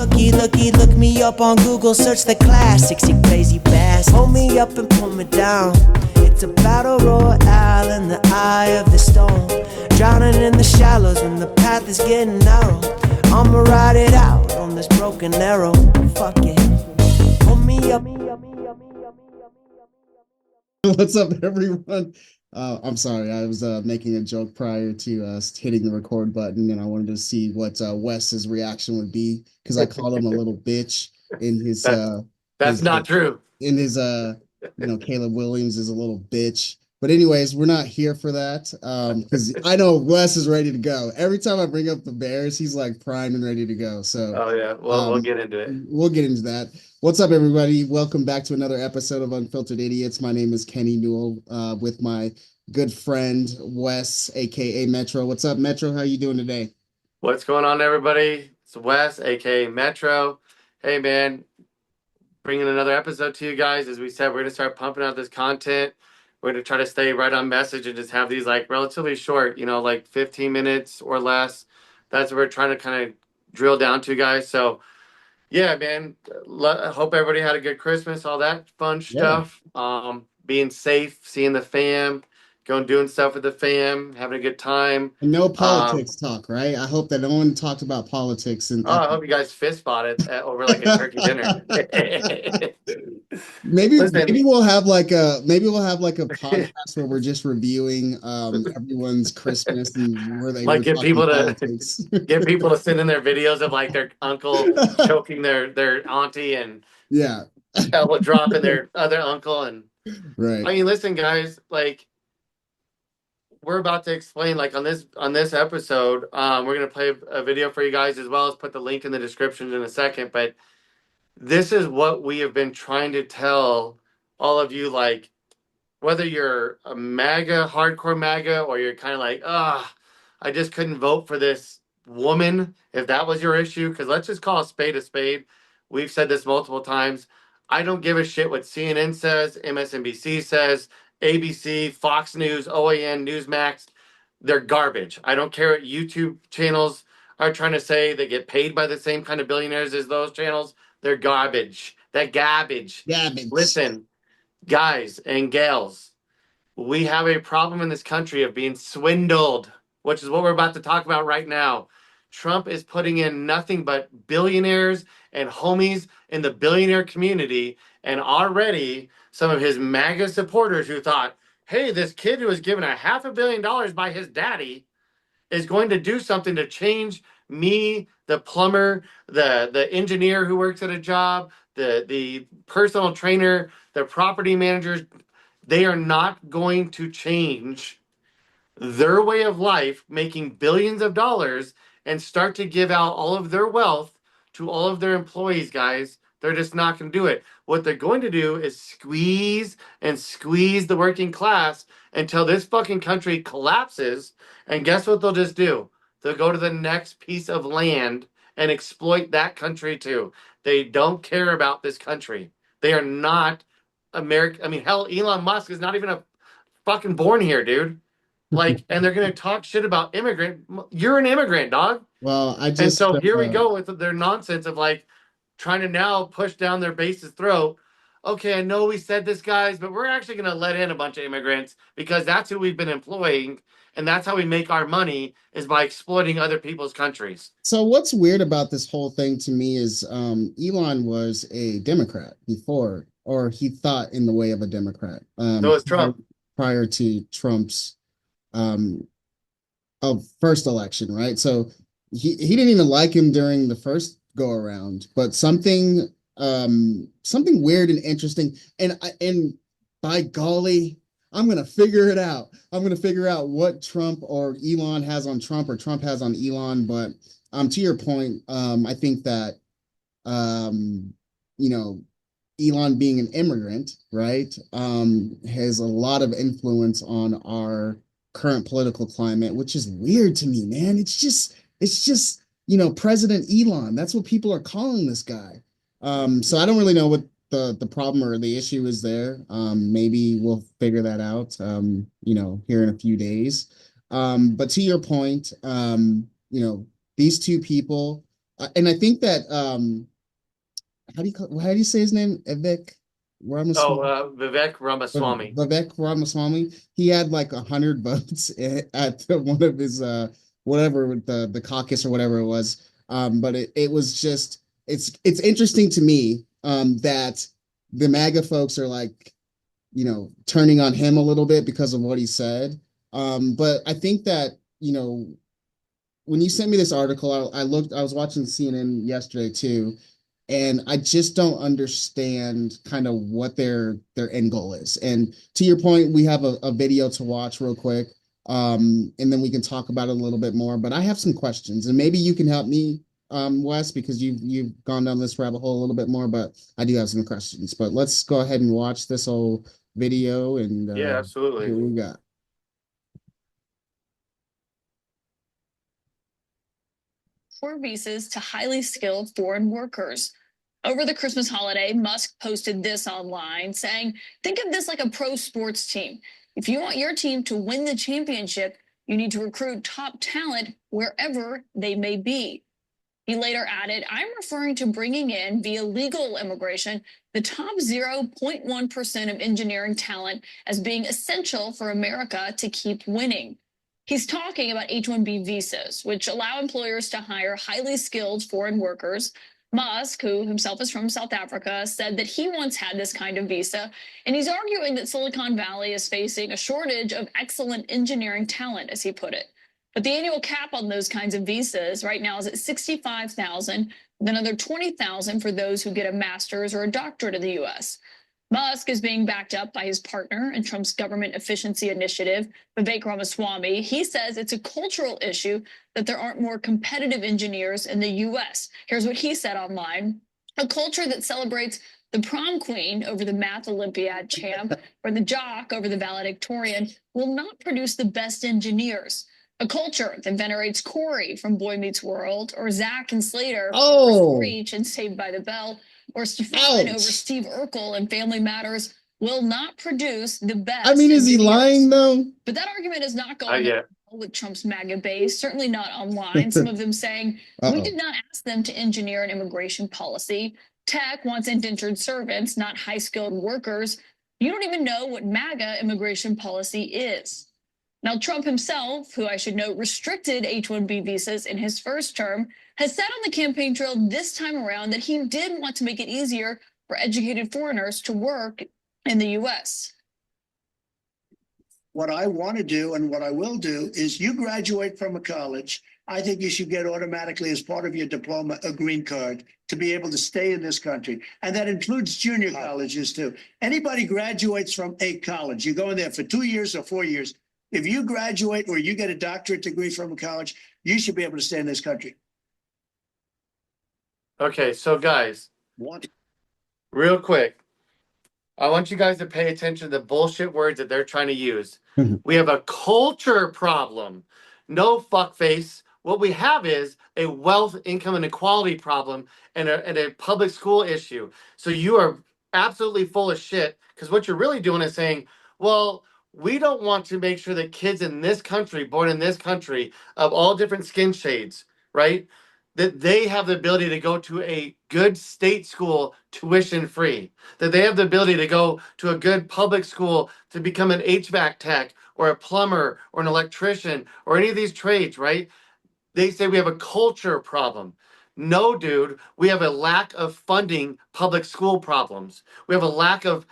Look me up on Google, search the classics, you crazy bastard. Hold me up and pull me down. It's a battle royale in the eye of the storm. Drowning in the shallows when the path is getting narrow. I'ma ride it out on this broken arrow. Fuck it. Hold me up. What's up, everyone? I'm sorry, I was making a joke prior to us hitting the record button, and I wanted to see what Wes's reaction would be because I called him a little bitch in That's not true. in his Caleb Williams is a little bitch. But anyways, we're not here for that because I know Wes is ready to go. Every time I bring up the Bears, he's like primed and ready to go. So, oh yeah, well, we'll get into it. We'll get into that. What's up, everybody? Welcome back to another episode of Unfiltered Idiots. My name is Kenny Knewell with my good friend Wes, aka Metro. What's up, Metro? How you doing today? What's going on, everybody? It's Wes, aka Metro. Hey, man, bringing another episode to you guys. As we said, we're gonna start pumping out this content. We're going to try to stay right on message and just have these like relatively short, like 15 minutes or less. That's what we're trying to kind of drill down to, guys. So, yeah, man, I hope everybody had a good Christmas, all that fun stuff. Being safe, seeing the fam, doing stuff with the fam, having a good time. And no politics talk, right? I hope that no one talked about politics. I hope you guys fist fought it over like a turkey dinner. maybe we'll have like a podcast where we're just reviewing everyone's Christmas and where they like get people to get people to send in their videos of like their uncle choking their auntie and elbow dropping their other uncle. And right. I mean, listen, guys, like we're about to explain like on this episode, we're gonna play a video for you guys as well as put the link in the description in a second. But this is what we have been trying to tell all of you, like whether you're a MAGA, hardcore MAGA, or you're kind of like, I just couldn't vote for this woman, if that was your issue, because let's just call a spade a spade. We've said this multiple times. I don't give a shit what CNN says, MSNBC says, ABC, Fox News, OAN, Newsmax. They're garbage. I don't care what YouTube channels are trying to say. They get paid by the same kind of billionaires as those channels. They're garbage. They're garbage. Listen, guys and gals, we have a problem in this country of being swindled, which is what we're about to talk about right now. Trump is putting in nothing but billionaires and homies in the billionaire community, and already some of his MAGA supporters who thought, hey, this kid who was given $500 million by his daddy is going to do something to change me, the plumber, the engineer who works at a job, the personal trainer, the property managers. They are not going to change their way of life, making billions of dollars, and start to give out all of their wealth to all of their employees, guys. They're just not going to do it. What they're going to do is squeeze and squeeze the working class until this fucking country collapses. And guess what they'll just do? They'll go to the next piece of land and exploit that country too. They don't care about this country. They are not American. I mean, hell, Elon Musk is not even a fucking born here, dude. Like, and they're gonna talk shit about immigrant. You're an immigrant, dog. Well, and so here we go with their nonsense of like trying to now push down their base's throat. Okay, I know we said this, guys, but we're actually gonna let in a bunch of immigrants because that's who we've been employing, and that's how we make our money is by exploiting other people's countries. So what's weird about this whole thing to me is Elon was a Democrat before, or he thought in the way of a Democrat. So was Trump. Prior to Trump's first election, right? So he didn't even like him during the first go around, but something weird and interesting, and by golly, I'm gonna figure it out. I'm gonna figure out what Trump or Elon has on Trump or Trump has on Elon. But to your point, I think that Elon being an immigrant, right, has a lot of influence on our current political climate, which is weird to me, man. It's just President Elon. That's what people are calling this guy. So I don't really know what the problem or the issue is there. Maybe we'll figure that out, here in a few days. But to your point, these two people And I think that how do you say his name? Vivek Oh, Ramaswamy. Vivek Ramaswamy. Vivek Ramaswamy. He had like 100 votes at one of his whatever the caucus or whatever it was. But it was just it's interesting to me that the MAGA folks are like, turning on him a little bit because of what he said. But I think that, when you sent me this article, I was watching CNN yesterday too, and I just don't understand kind of what their end goal is. And to your point, we have a video to watch real quick, and then we can talk about it a little bit more. But I have some questions, and maybe you can help me, Wes, because you've gone down this rabbit hole a little bit more. But I do have some questions. But let's go ahead and watch this whole video and Yeah, see absolutely. what we got. For visas to highly skilled foreign workers. Over the Christmas holiday, Musk posted this online saying, think of this like a pro sports team. If you want your team to win the championship, you need to recruit top talent wherever they may be. He later added, I'm referring to bringing in, via legal immigration, the top 0.1% of engineering talent as being essential for America to keep winning. He's talking about H-1B visas, which allow employers to hire highly skilled foreign workers. Musk, who himself is from South Africa, said that he once had this kind of visa, and he's arguing that Silicon Valley is facing a shortage of excellent engineering talent, as he put it. But the annual cap on those kinds of visas right now is at 65,000, with another 20,000 for those who get a master's or a doctorate in the U.S. Musk is being backed up by his partner in Trump's government efficiency initiative, Vivek Ramaswamy. He says it's a cultural issue that there aren't more competitive engineers in the U.S. Here's what he said online: a culture that celebrates the prom queen over the math Olympiad champ or the jock over the valedictorian will not produce the best engineers. A culture that venerates Corey from Boy Meets World, or Zach and Slater from Screech and Saved by the Bell, or Stefan over Steve Urkel and Family Matters will not produce the best. I mean, is he lying though? But that argument is not going with Trump's MAGA base, certainly not online. Some of them saying, we did not ask them to engineer an immigration policy. Tech wants indentured servants, not high-skilled workers. You don't even know what MAGA immigration policy is. Now, Trump himself, who I should note restricted H-1B visas in his first term, has said on the campaign trail this time around that he did want to make it easier for educated foreigners to work in the U.S. What I want to do and what I will do is you graduate from a college, I think you should get automatically as part of your diploma a green card to be able to stay in this country. And that includes junior colleges too. Anybody graduates from a college, you go in there for 2 years or 4 years. If you graduate or you get a doctorate degree from a college, you should be able to stay in this country. Okay, so guys, real quick, I want you guys to pay attention to the bullshit words that they're trying to use. We have a culture problem. No fuckface. What we have is a wealth, income, and equality problem and a public school issue. So you are absolutely full of shit, because what you're really doing is saying, well, we don't want to make sure that kids in this country, born in this country, of all different skin shades, right, that they have the ability to go to a good state school tuition free, that they have the ability to go to a good public school to become an HVAC tech or a plumber or an electrician or any of these trades, right? They say we have a culture problem. No, dude, we have a lack of funding public school problems. We have a lack of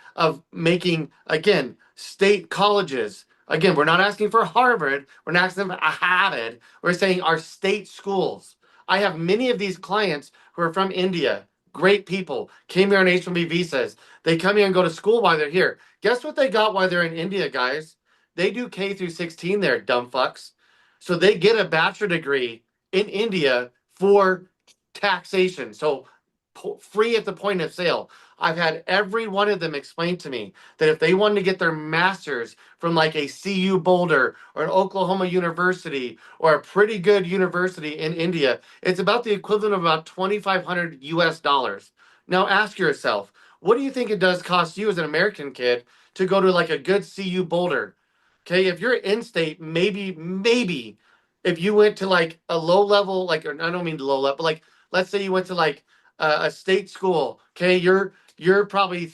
making, again, state colleges. Again, we're not asking for Harvard. We're not asking for Harvard. We're saying our state schools. I have many of these clients who are from India. Great people. Came here on H-1B visas. They come here and go to school while they're here. Guess what they got while they're in India, guys? They do K through 16 there, dumb fucks. So they get a bachelor degree in India for taxation. So free at the point of sale. I've had every one of them explain to me that if they wanted to get their master's from like a CU Boulder or an Oklahoma University or a pretty good university in India, it's about the equivalent of about 2,500 US dollars. Now ask yourself, what do you think it does cost you as an American kid to go to like a good CU Boulder? Okay, if you're in state, maybe if you went to like a low level, like, or I don't mean low level, but let's say you went to like a state school. Okay, you're probably,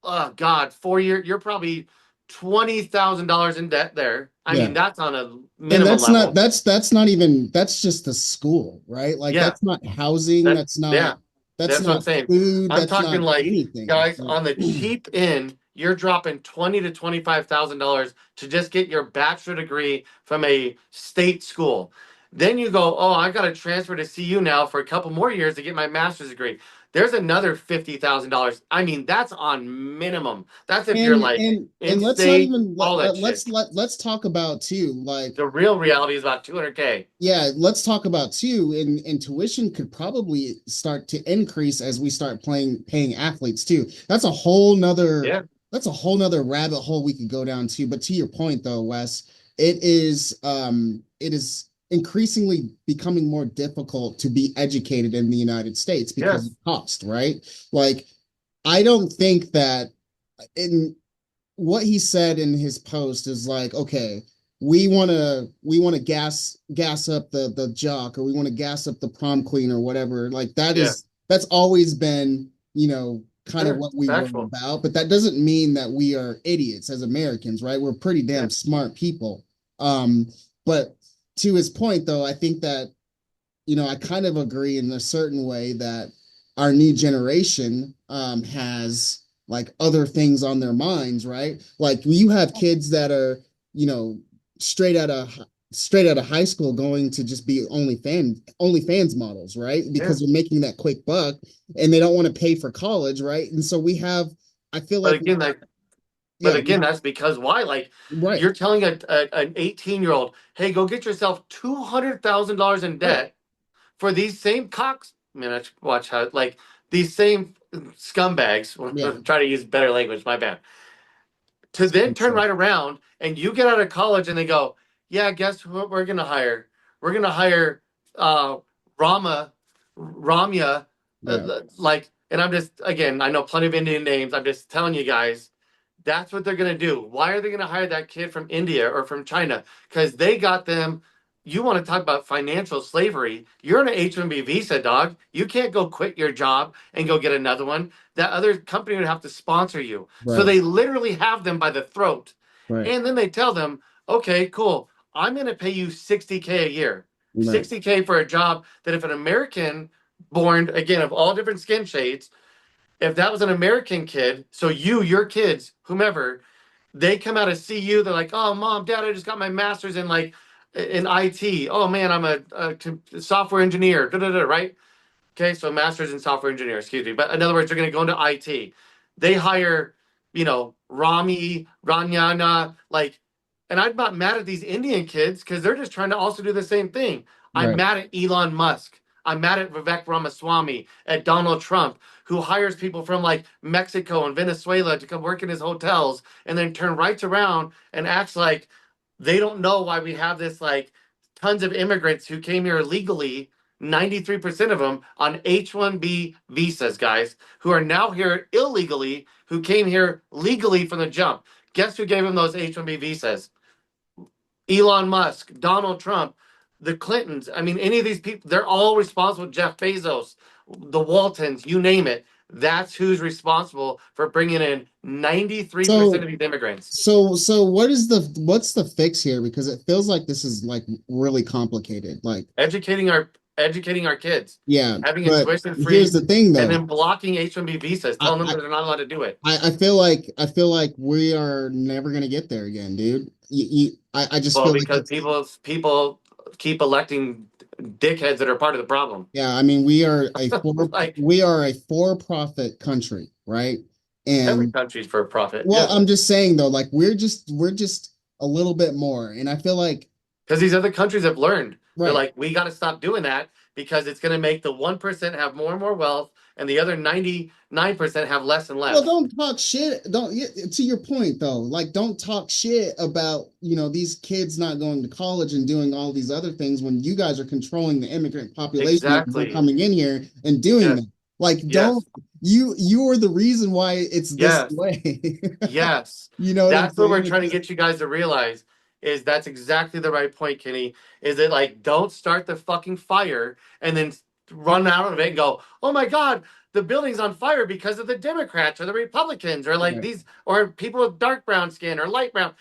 oh God, 4 year, you're probably $20,000 in debt there. I Yeah. mean, that's on a And minimum level. that's not even, that's just the school, right? Like Yeah, that's not housing, that yeah, that's that's what I'm not saying. food, I'm that's talking not like, anything. guys, on the cheap end, you're dropping $20,000 to $25,000 to just get your bachelor degree from a state school. Then you go, oh, I got to transfer to CU now for a couple more years to get my master's degree. There's another $50,000. I mean, that's on minimum. That's if you're like in And let's not state, even all that shit. let's talk about too, like, The real reality is about 200K. yeah, let's talk about too, and tuition could probably start to increase as we start paying athletes too. Yeah, That's a whole nother rabbit hole we could go down to. But to your point though, Wes, it is increasingly becoming more difficult to be educated in the United States because yes. of cost, right? Like, I don't think that in what he said in his post is like, okay, we want to gas up the jock, or we want to gas up the prom queen or whatever. Like Yeah, that's always been, kind of sure. what we were Factual. about, but that doesn't mean that we are idiots as Americans, right? We're pretty Yeah. damn smart people. But to his point though, I think that, I kind of agree in a certain way that our new generation has like other things on their minds, right? Like you have kids that are, you know, straight out of high school going to just be OnlyFans models, right? Yeah. Because they're making that quick buck and they don't want to pay for college, right? And so we have, I feel But like, again, like, but yeah, again, that's because why? Like, right, you're telling an 18-year-old, hey, go get yourself $200,000 in right, debt for these same cocks. Man, watch how, like, these same scumbags. yeah, Try to use better language. My bad. To then turn right around and you get out of college and they go, yeah, guess what we're gonna hire? We're gonna hire uh Ramya, yeah, like, and I'm just, again, I know plenty of Indian names. I'm just telling you guys, that's what they're gonna do. Why are they gonna hire that kid from India or from China? Because they got them. You want to talk about financial slavery? You're on an H-1B visa, dog. You can't go quit your job and go get another one. That other company would have to sponsor you. So right, they literally have them by the throat. right, And then they tell them, okay, cool. I'm going to pay you 60K a year. right, 60K for a job that if an American born, again, of all different skin shades, if that was an American kid, so your kids, whomever, they come out of CU, they're like, oh, mom, dad, I just got my master's in like in IT. Oh man, I'm a software engineer, right? Okay, so master's in software engineer, excuse me. But in other words, they're going to go into IT. They hire, Rami, Ranyana, like, and I'm not mad at these Indian kids because they're just trying to also do the same thing. I'm right, mad at Elon Musk. I'm mad at Vivek Ramaswamy, at Donald Trump, who hires people from like Mexico and Venezuela to come work in his hotels and then turn right around and acts like they don't know why we have this like tons of immigrants who came here illegally, 93% of them on H-1B visas, guys, who are now here illegally, who came here legally from the jump. Guess who gave them those H-1B visas? Elon Musk, Donald Trump, the Clintons. I mean, any of these people, they're all responsible. Jeff Bezos, the Waltons, you name it. That's who's responsible for bringing in 93% so of these immigrants. so what's the fix here? Because it feels like this is like really complicated. Like, Educating our kids, yeah, having it but tuition here's free, the thing and though. then blocking H-1B visas, I, telling them I that they're not allowed to do it. I feel like we are never gonna get there again, dude. I just Well, feel like because it's, people keep electing dickheads that are part of the problem. yeah, I mean, Like, we are a for-profit country, right? every And country's for profit. well, Yes. I'm just saying though, like we're just a little bit more. And I feel like, Because these other countries have learned. They're right. like, we got to stop doing that because it's going to make the 1% have more and more wealth and the other 99% have less and Well, less. don't talk shit. Don't To your point though, like don't talk shit about, these kids not going to college and doing all these other things when you guys are controlling the immigrant population and we're Exactly. coming in here and doing Yes. that. Like don't Yes. you are the reason why it's this Yes. way. Yes. You know what I'm That's what we're saying? trying to get you guys to realize is that's exactly the right point, Kenny. Is it like don't start the fucking fire and then run out of it and go, oh my God, the building's on fire because of the Democrats or the Republicans or like Right. these or people with dark brown skin or light brown.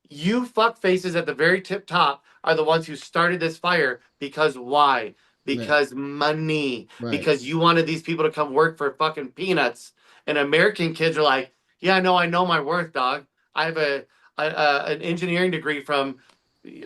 You fuck faces at the very tip top are the ones who started this fire because why? Because money. Right. Because you wanted these people to come work for fucking peanuts. And American kids are like, yeah, no, I know my worth, dog. I have an engineering degree from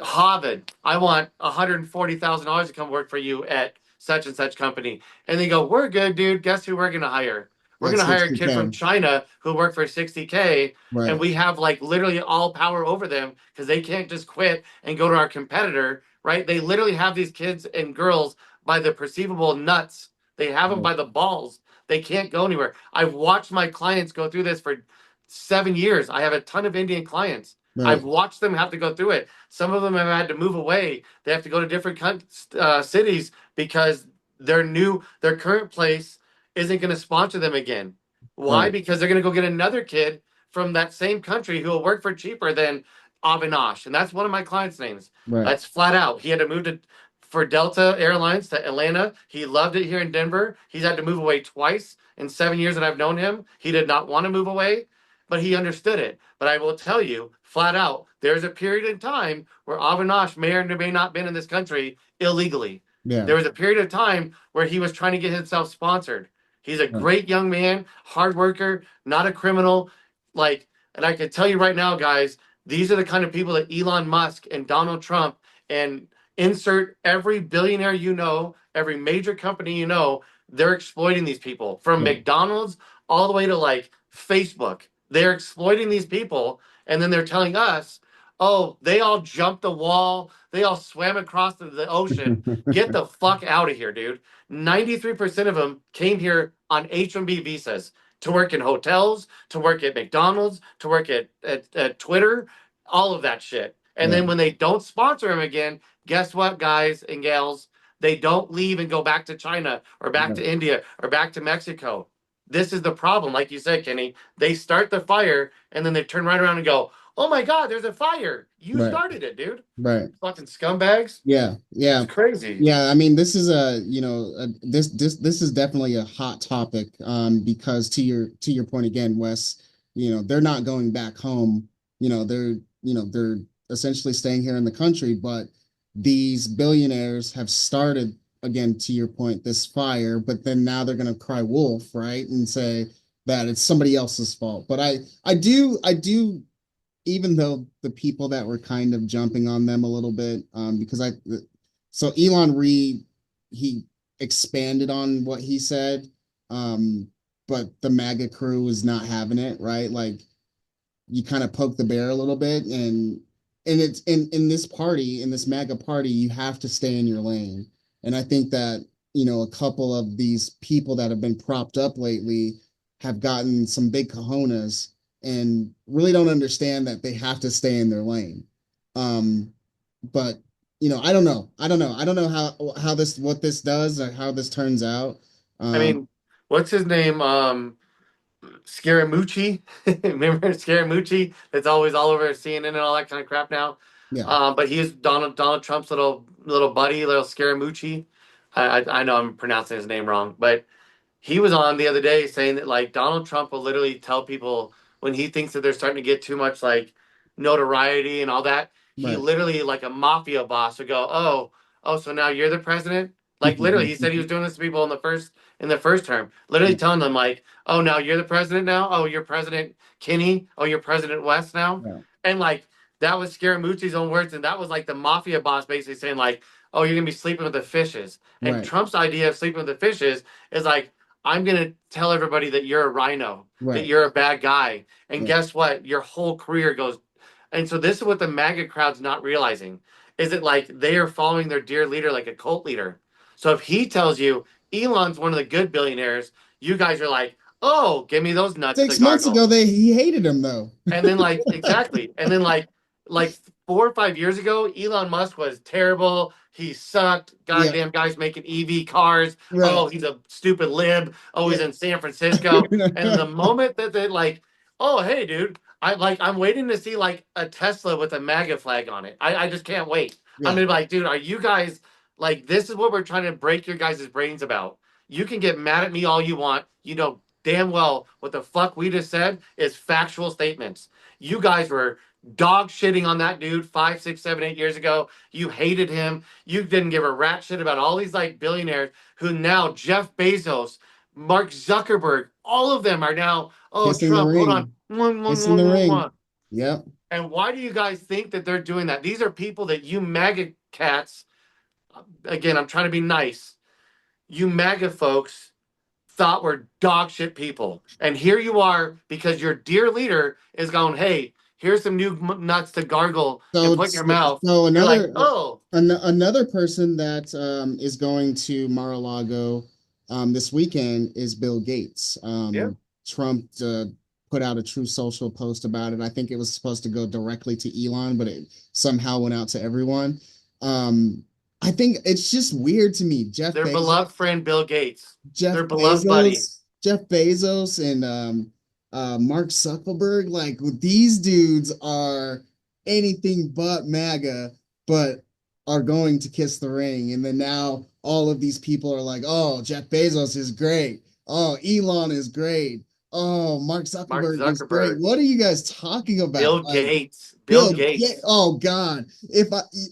Harvard. I want $140,000 to come work for you at such and such company. And they go, we're good, dude. Guess who we're going to hire? We're Like going to hire a kid 60K. from China who worked for 60K. Right. And we have like literally all power over them because they can't just quit and go to our competitor, right? They literally have these kids and girls by the perceivable nuts. They have them by the balls. They can't go anywhere. I've watched my clients go through this for 7 years. I have a ton of Indian clients. Right. I've watched them have to go through it. Some of them have had to move away. They have to go to different cities because their current place isn't going to sponsor them again. Why? Right. Because they're going to go get another kid from that same country who will work for cheaper than Avinash. And that's one of my clients' names. Right. That's flat out. He had to move for Delta Airlines to Atlanta. He loved it here in Denver. He's had to move away twice in 7 years that I've known him. He did not want to move away, but he understood it. But I will tell you flat out, there's a period in time where Avinash may or may not been in this country illegally. Yeah. There was a period of time where he was trying to get himself sponsored. He's a great young man, hard worker, not a criminal. Like, and I can tell you right now, guys, these are the kind of people that Elon Musk and Donald Trump and insert every billionaire you know, every major company you know, they're exploiting these people from McDonald's all the way to like Facebook. They're exploiting these people, and then they're telling us, oh, they all jumped the wall. They all swam across the ocean. Get the fuck out of here, dude. 93% of them came here on H-1B visas to work in hotels, to work at McDonald's, to work at Twitter, all of that shit. And then when they don't sponsor them again, guess what, guys and gals? They don't leave and go back to China or back to India or back to Mexico. This is the problem. Like you said, Kenny, they start the fire and then they turn right around and go, oh my God, there's a fire. You started it, dude. Right. Fucking scumbags. Yeah. Yeah. It's crazy. Yeah. I mean, this is this is definitely a hot topic. Because to your point again, Wes, they're not going back home. They're essentially staying here in the country, but these billionaires have started, again, to your point, this fire, but then now they're going to cry wolf, right? And say that it's somebody else's fault. But I do, even though the people that were kind of jumping on them a little bit, because so Elon he expanded on what he said, but the MAGA crew was not having it, right? Like, you kind of poke the bear a little bit, and it's in this party, in this MAGA party, you have to stay in your lane. And I think that, a couple of these people that have been propped up lately have gotten some big cojones and really don't understand that they have to stay in their lane. But I don't know. I don't know what this does or how this turns out. I mean, what's his name? Scaramucci. Remember Scaramucci? That's always all over CNN and all that kind of crap now. Yeah. But he is Donald Trump's little buddy, little Scaramucci. I know I'm pronouncing his name wrong, but he was on the other day saying that like Donald Trump will literally tell people when he thinks that they're starting to get too much like notoriety and all that. He literally, like a mafia boss, would go, oh, so now you're the president? Like literally, he said he was doing this to people in the first term, literally telling them like, oh, now you're the president now. Oh, you're President Kinney. Oh, you're President West now. Yeah. And like that was Scaramucci's own words, and that was like the mafia boss basically saying like, oh, you're gonna be sleeping with the fishes. And Trump's idea of sleeping with the fishes is like, I'm gonna tell everybody that you're a rhino, that you're a bad guy, and guess what? Your whole career goes. And so this is what the MAGA crowd's not realizing, is that like they are following their dear leader like a cult leader. So if he tells you Elon's one of the good billionaires, you guys are like, oh, give me those nuts. 6 months ago, he hated him though. And then like, exactly. And then like 4 or 5 years ago, Elon Musk was terrible. He sucked. Goddamn guys making EV cars. Right. Oh, he's a stupid lib. Oh, he's in San Francisco. And the moment that they like, oh, hey, dude, I'm waiting to see like a Tesla with a MAGA flag on it. I just can't wait. I'm gonna be like, dude, are you guys Like, this is what we're trying to break your guys' brains about. You can get mad at me all you want. You know damn well what the fuck we just said is factual statements. You guys were dog shitting on that dude 5, 6, 7, 8 years ago. You hated him. You didn't give a rat shit about all these like billionaires who now Jeff Bezos, Mark Zuckerberg, all of them are now, oh, Kissing the Trump, hold on. ring. Kissing the ring. Yep. And why do you guys think that they're doing that? These are people that you MAGA cats, again, I'm trying to be nice. You MAGA folks thought were dog shit people. And here you are because your dear leader is going, hey, here's some new nuts to gargle and put in your mouth. So You're like, oh, another person that is going to Mar-a-Lago this weekend is Bill Gates. Yeah. Trump put out a True Social post about it. I think it was supposed to go directly to Elon, but it somehow went out to everyone. I think it's just weird to me. their beloved friend Bill Gates, Jeff their beloved buddy. Jeff Bezos and Mark Zuckerberg, like these dudes are anything but MAGA, but are going to kiss the ring. And then now all of these people are like, oh, Jeff Bezos is great. Oh, Elon is great. Oh, Mark Zuckerberg is great. What are you guys talking about? Bill Gates. Bill Gates. Oh God.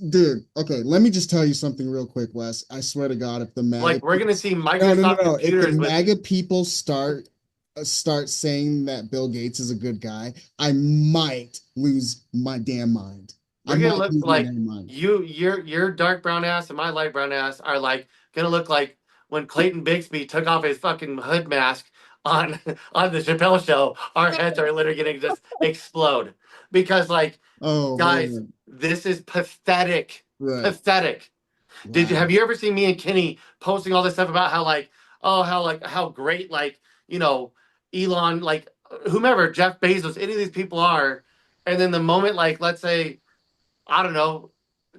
Dude, okay, let me just tell you something real quick, Wes. I swear to God, if the MAGA Like, we're gonna see Microsoft computers if the with MAGA people start saying that Bill Gates is a good guy, I might lose my damn mind. We're gonna look like your dark brown ass and my light brown ass are like gonna look like when Clayton Bigsby took off his fucking hood mask on the Chappelle show. Our heads are literally gonna just explode because, like, guys, man. this is pathetic. Right. Pathetic. Wow. Have you ever seen me and Kenny posting all this stuff about how great, like, you know, Elon, like, whomever, Jeff Bezos, any of these people are, and then the moment, like, let's say, I don't know,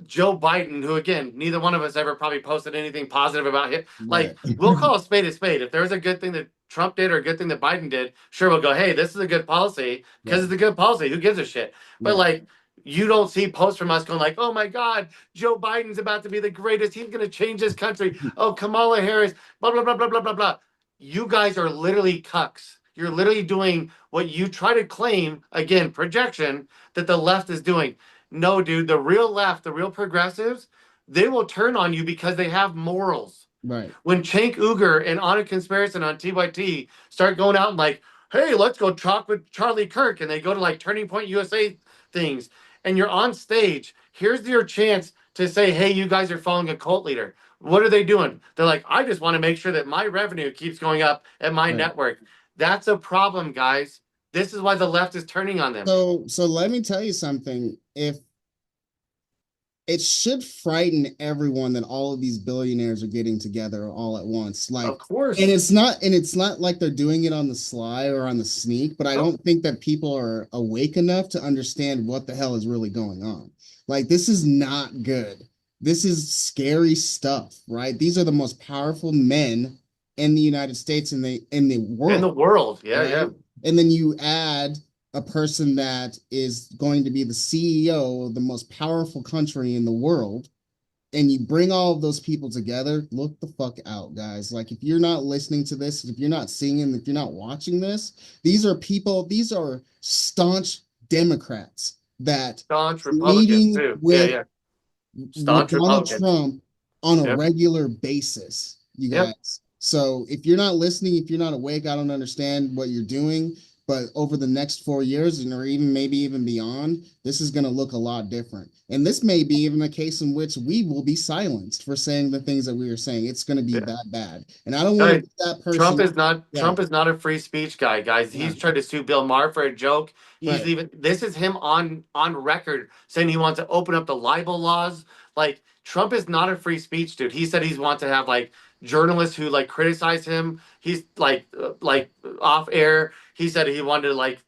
Joe Biden, who, again, neither one of us ever probably posted anything positive about him. Like, we'll call a spade a spade. If there's a good thing that Trump did or a good thing that Biden did, sure, we'll go, hey, this is a good policy because it's a good policy. Who gives a shit? But like, you don't see posts from us going like, oh my God, Joe Biden's about to be the greatest. He's going to change this country. Oh, Kamala Harris, blah, blah, blah, blah, blah, blah, blah. You guys are literally cucks. You're literally doing what you try to claim, again, projection, that the left is doing. No, dude, the real left, the real progressives, they will turn on you because they have morals. Right. When Cenk Uygur and Anna Conspiracy on TYT start going out and like, hey, let's go talk with Charlie Kirk, and they go to like Turning Point USA things, and you're on stage, here's your chance to say, hey, you guys are following a cult leader. What are they doing? They're like, I just want to make sure that my revenue keeps going up at my network. That's a problem, guys. This is why the left is turning on them. So let me tell you something. If it should frighten everyone that all of these billionaires are getting together all at once. Like, of course. And it's not like they're doing it on the sly or on the sneak, but I don't think that people are awake enough to understand what the hell is really going on. Like, this is not good. This is scary stuff, right? These are the most powerful men in the United States in the world. In the world, yeah, right? yeah. And then you add a person that is going to be the CEO of the most powerful country in the world, and you bring all of those people together, look the fuck out, guys. Like, if you're not listening to this, if you're not seeing, if you're not watching this, these are staunch Democrats that staunch Republicans too. With Staunch Donald Republicans. Trump on a regular basis, you guys. So if you're not listening, if you're not awake, I don't understand what you're doing. But over the next 4 years, or maybe even beyond, this is going to look a lot different. And this may be even a case in which we will be silenced for saying the things that we are saying. It's going to be that bad. And I don't want to be that person. Trump is not a free speech guy, guys. He's trying to sue Bill Maher for a joke. This is him on record saying he wants to open up the libel laws. Like, Trump is not a free speech dude. He said he wants to have like journalists who like criticize him. He's like off air. He said he wanted to like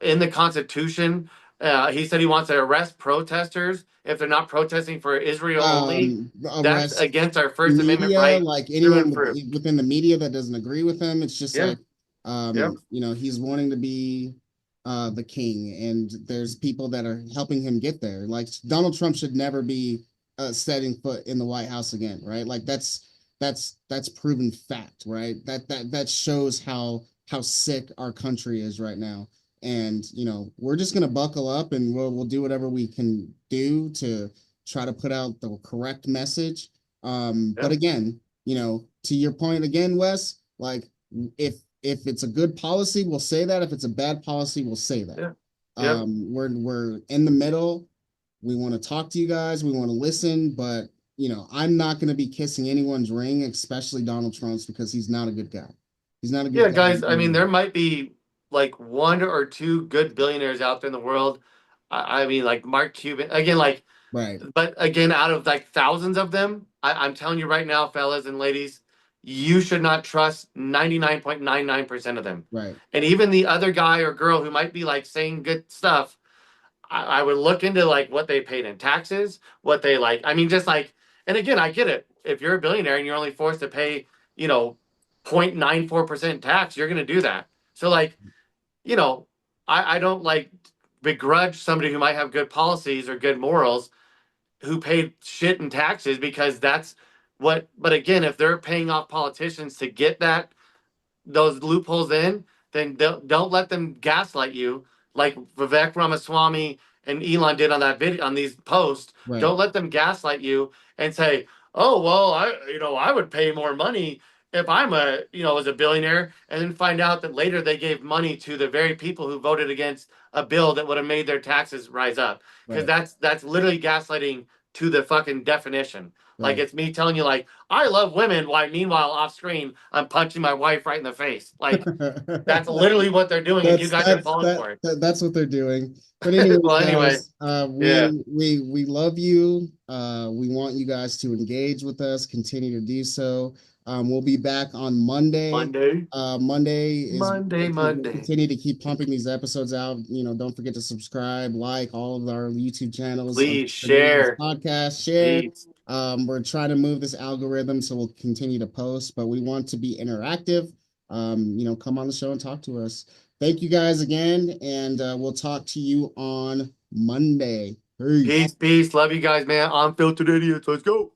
in the Constitution. He said he wants to arrest protesters if they're not protesting for Israel only. That's against our First Amendment right. Like anyone within the media that doesn't agree with him, it's just like you know, he's wanting to be the king, and there's people that are helping him get there. Like, Donald Trump should never be setting foot in the White House again, right? Like that's proven fact, right? That shows how sick our country is right now. And we're just gonna buckle up and we'll do whatever we can do to try to put out the correct message. But again, to your point again, Wes, like if it's a good policy, we'll say that. If it's a bad policy, we'll say that. We're in the middle. We want to talk to you guys. We want to listen, but I'm not going to be kissing anyone's ring, especially Donald Trump's, because he's not a good guy. He's not a good guy. Guys. I mean, there might be like 1 or 2 good billionaires out there in the world. I mean, like Mark Cuban again, like right. But again, out of like thousands of them, I'm telling you right now, fellas and ladies, you should not trust 99.99% of them. Right. And even the other guy or girl who might be like saying good stuff, I would look into like what they paid in taxes, what they like. I mean, just like, and again, I get it. If you're a billionaire and you're only forced to pay, 0.94% tax, you're going to do that. So like, I don't like begrudge somebody who might have good policies or good morals who paid shit in taxes, because that's but again, if they're paying off politicians to get those loopholes in, then don't let them gaslight you like Vivek Ramaswamy and Elon did on that video, on these posts. Right. Don't let them gaslight you and say, oh, well, I would pay more money if I'm as a billionaire, and then find out that later they gave money to the very people who voted against a bill that would have made their taxes rise up. Because that's literally gaslighting to the fucking definition. Like it's me telling you, like, I love women, while meanwhile off screen I'm punching my wife right in the face. Like that's literally what they're doing, and you guys are falling for it. That's what they're doing. But anyway, well, anyway, guys, we love you. We want you guys to engage with us, continue to do so. We'll be back on Monday. Monday. We'll continue to keep pumping these episodes out. Don't forget to subscribe, like all of our YouTube channels. Please share podcast, share. Please. We're trying to move this algorithm, so we'll continue to post, but we want to be interactive. Come on the show and talk to us. Thank you guys again, and we'll talk to you on Monday. Peace. Love you guys, man. Unfiltered idiots. Let's go.